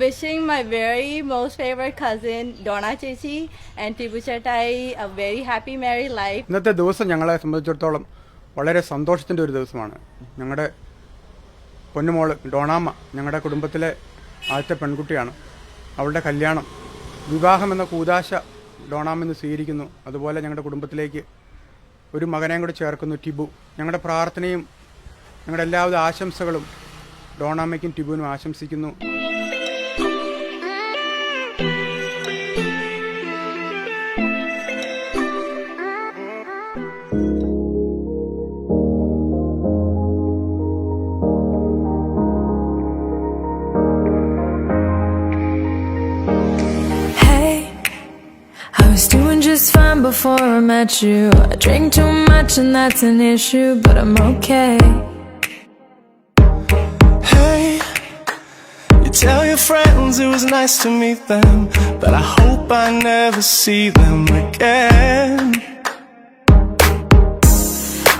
Wishing my very most favorite cousin Donna Chechi and Tibu Chettai a very happy married life. ഇന്നത്തെ ദിവസം ഞങ്ങളെ സംബന്ധിച്ചിടത്തോളം വളരെ സന്തോഷത്തിൻ്റെ ഒരു ദിവസമാണ്. ഞങ്ങളുടെ പൊന്നുമോള് ഡോണാമ്മ ഞങ്ങളുടെ കുടുംബത്തിലെ ആദ്യത്തെ പെൺകുട്ടിയാണ്. അവളുടെ കല്യാണം വിവാഹം എന്ന കൂദാശ ഡോണാമ്മ സ്വീകരിക്കുന്നു. അതുപോലെ ഞങ്ങളുടെ കുടുംബത്തിലേക്ക് ഒരു മകനെയും കൂടി ചേർക്കുന്നു, ടിബു. ഞങ്ങളുടെ പ്രാർത്ഥനയും ഞങ്ങളുടെ എല്ലാവിധ ആശംസകളും ഡോണാമ്മയ്ക്കും ടിബുവിനും ആശംസിക്കുന്നു. I was doing just fine before I met you. I drink too much and that's an issue, but I'm okay. Hey, you tell your friends it was nice to meet them, but I hope I never see them again.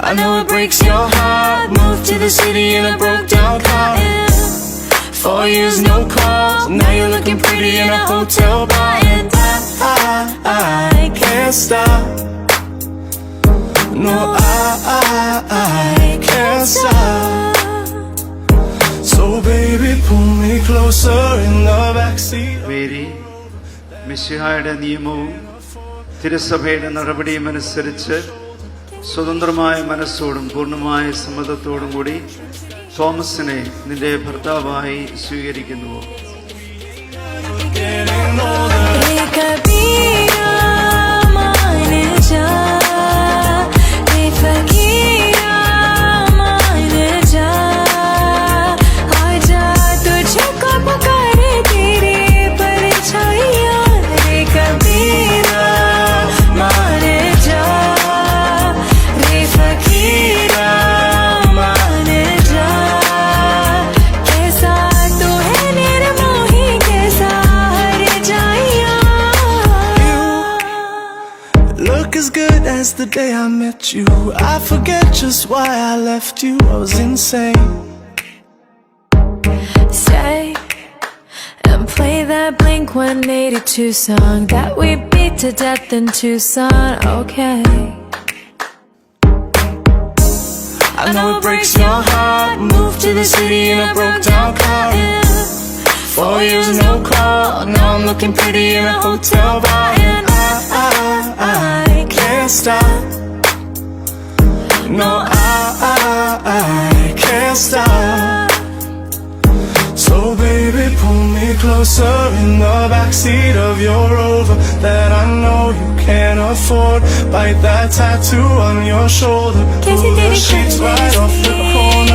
I know it breaks your heart. Moved to the city in a broke down car. 4 years no calls. Now you're looking pretty in a hotel bar, and I can't stop. No, I can't stop. So baby, pull me closer in the backseat. Mary മിശിഹായുടെ നിയമവും തിരുസഭയുടെ നടപടിയും അനുസരിച്ച് സ്വതന്ത്രമായ മനസ്സോടും പൂർണ്ണമായ സമ്മതത്തോടും കൂടി തോമസിനെ നിന്റെ ഭർത്താവായി സ്വീകരിക്കുന്നുവോ? As good as the day I met you. I forget just why I left you. I was insane. Stay and play that Blink-182 song that we beat to death in Tucson. Okay. I know it breaks your heart. Moved to the city in a broke down car. 4 years no call. Now I'm looking pretty in a hotel bar, and I can't stop. No, I can't stop. So baby, pull me closer in the backseat of your Rover that I know you can't afford. Bite that tattoo on your shoulder. Pull the sheets right off the corner.